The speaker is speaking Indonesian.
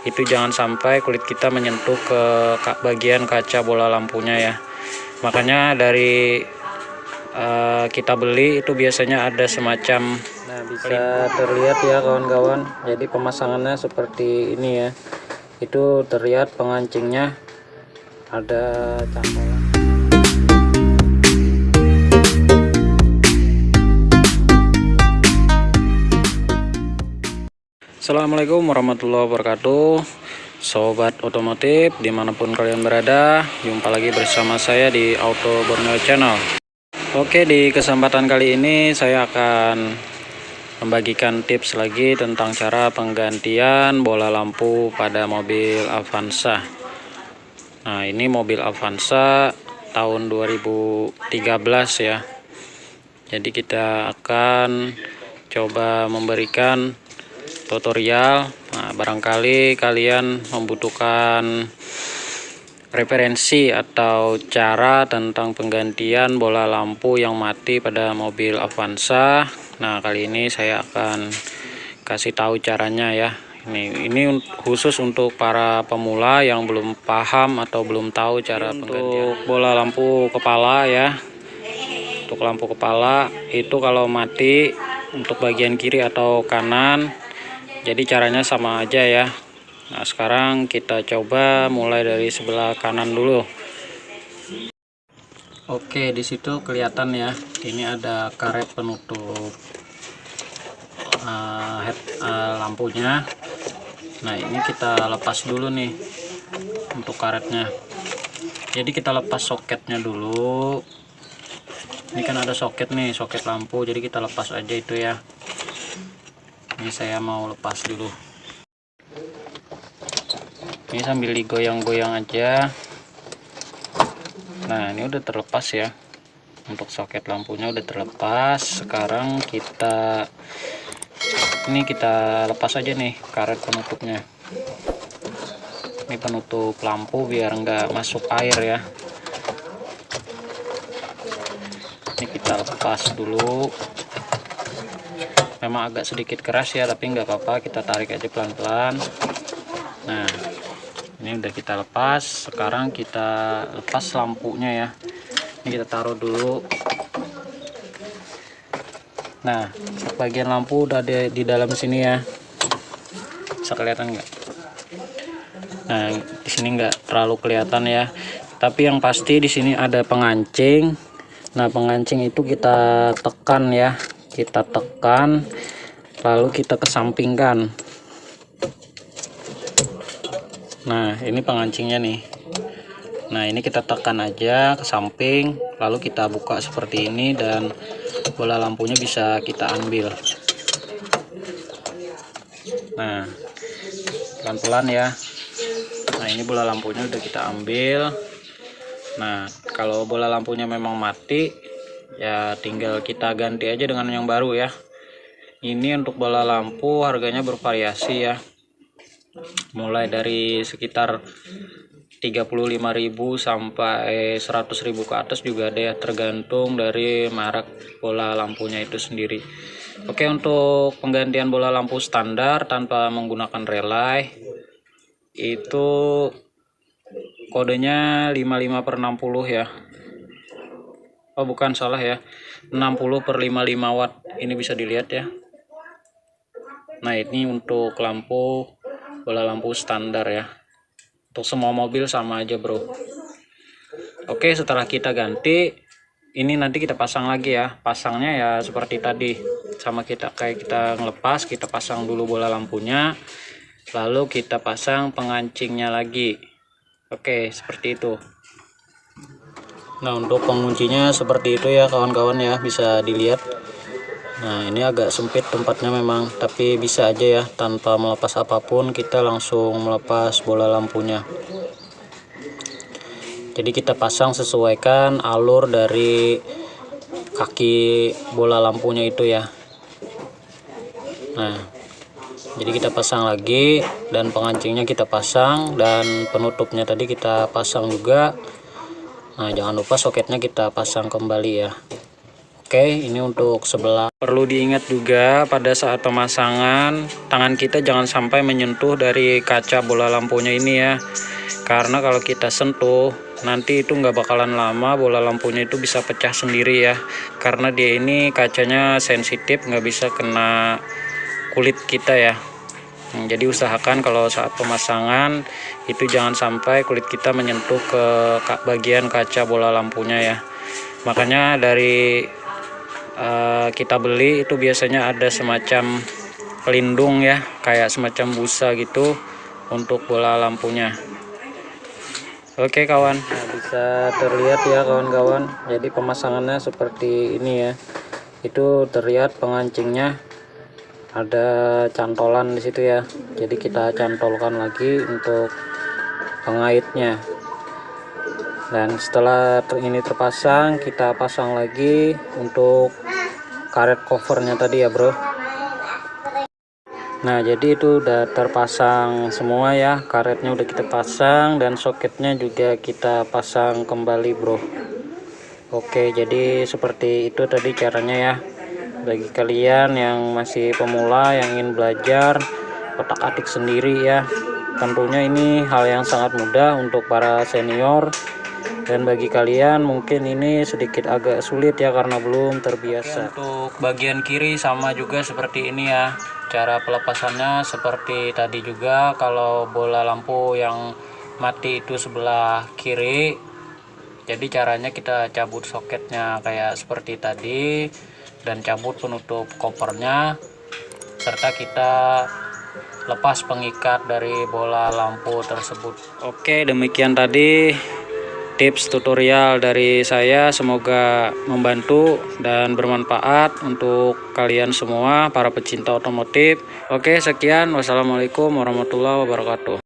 itu jangan sampai kulit kita menyentuh ke bagian kaca bola lampunya ya. Makanya dari kita beli itu biasanya ada semacam, nah bisa terlihat ya kawan-kawan, jadi pemasangannya seperti ini ya. Itu terlihat pengancingnya ada cangkolan. Assalamualaikum warahmatullahi wabarakatuh, sobat otomotif dimanapun kalian berada. Jumpa lagi bersama saya di Auto Borneo Channel. Oke, di kesempatan kali ini saya akan membagikan tips lagi tentang cara penggantian bola lampu pada mobil Avanza. Nah, ini mobil Avanza tahun 2013 ya. Jadi kita akan coba memberikan tutorial. Nah, barangkali kalian membutuhkan referensi atau cara tentang penggantian bola lampu yang mati pada mobil Avanza. Nah, kali ini saya akan kasih tahu caranya ya. Ini khusus untuk para pemula yang belum paham atau belum tahu cara penggantian bola lampu kepala ya. Untuk lampu kepala itu kalau mati untuk bagian kiri atau kanan, jadi caranya sama aja ya. Nah, sekarang kita coba mulai dari sebelah kanan dulu. Oke, di situ kelihatan ya. Ini ada karet penutup lampunya. Nah, ini kita lepas dulu nih untuk karetnya. Jadi kita lepas soketnya dulu. Ini kan ada soket nih, soket lampu. Jadi kita lepas aja itu ya. Ini saya mau lepas dulu. Ini sambil digoyang-goyang aja. Nah, ini udah terlepas ya. Untuk soket lampunya udah terlepas. Sekarang kita lepas aja nih karet penutupnya. Ini penutup lampu biar nggak masuk air ya. Ini kita lepas dulu. Memang agak sedikit keras ya, tapi nggak apa-apa, kita tarik aja pelan-pelan. Nah, ini udah kita lepas. Sekarang kita lepas lampunya ya. Ini kita taruh dulu. Nah, bagian lampu udah ada di dalam sini ya. Bisa kelihatan nggak? Nah, di sini nggak terlalu kelihatan ya. Tapi yang pasti di sini ada pengancing. Nah, pengancing itu kita tekan ya. Kita tekan, lalu kita kesampingkan. Nah, ini pengancingnya nih. Nah, ini kita tekan aja ke samping, lalu kita buka seperti ini dan bola lampunya bisa kita ambil. Nah, pelan-pelan ya. Nah, ini bola lampunya udah kita ambil. Nah, kalau bola lampunya memang mati, ya tinggal kita ganti aja dengan yang baru ya. Ini untuk bola lampu harganya bervariasi ya, mulai dari sekitar 35.000 sampai 100.000 ke atas juga ada ya, tergantung dari merek bola lampunya itu sendiri. Oke, untuk penggantian bola lampu standar tanpa menggunakan relay itu kodenya 55/60 ya. Oh bukan, salah ya, 60/55 watt. Ini bisa dilihat ya. Nah, ini untuk lampu bola lampu standar ya. Untuk semua mobil sama aja bro. Oke, setelah kita ganti, ini nanti kita pasang lagi ya. Pasangnya ya seperti tadi, sama kayak kita ngelepas, kita pasang dulu bola lampunya, lalu kita pasang pengancingnya lagi. Oke, seperti itu. Nah, untuk penguncinya seperti itu ya kawan-kawan ya, bisa dilihat. Nah, ini agak sempit tempatnya memang, tapi bisa aja ya tanpa melepas apapun, kita langsung melepas bola lampunya. Jadi kita pasang sesuaikan alur dari kaki bola lampunya itu ya. Nah, jadi kita pasang lagi dan pengancingnya kita pasang dan penutupnya tadi kita pasang juga. Nah, jangan lupa soketnya kita pasang kembali ya. Oke, ini untuk sebelah. Perlu diingat juga pada saat pemasangan, tangan kita jangan sampai menyentuh dari kaca bola lampunya ini ya. Karena kalau kita sentuh, nanti itu nggak bakalan lama bola lampunya itu bisa pecah sendiri ya. Karena dia ini kacanya sensitif, nggak bisa kena kulit kita ya. Jadi usahakan kalau saat pemasangan itu jangan sampai kulit kita menyentuh ke bagian kaca bola lampunya ya. Makanya dari kita beli itu biasanya ada semacam pelindung ya, kayak semacam busa gitu untuk bola lampunya. Oke kawan, nah, bisa terlihat ya kawan-kawan, jadi pemasangannya seperti ini ya. Itu terlihat pengancingnya ada cantolan di situ ya, jadi kita cantolkan lagi untuk pengaitnya. Dan setelah ini terpasang, kita pasang lagi untuk karet covernya tadi ya bro. Nah jadi itu udah terpasang semua ya, karetnya udah kita pasang dan soketnya juga kita pasang kembali bro. Oke, jadi seperti itu tadi caranya ya. Bagi kalian yang masih pemula yang ingin belajar otak-atik sendiri ya, tentunya ini hal yang sangat mudah untuk para senior. Dan bagi kalian mungkin ini sedikit agak sulit ya karena belum terbiasa. Untuk bagian kiri sama juga seperti ini ya. Cara pelepasannya seperti tadi juga. Kalau bola lampu yang mati itu sebelah kiri, jadi caranya kita cabut soketnya kayak seperti tadi dan cabut penutup kopernya, serta kita lepas pengikat dari bola lampu tersebut. Oke, demikian tadi tips tutorial dari saya, semoga membantu dan bermanfaat untuk kalian semua para pecinta otomotif. Oke, sekian, wassalamualaikum warahmatullahi wabarakatuh.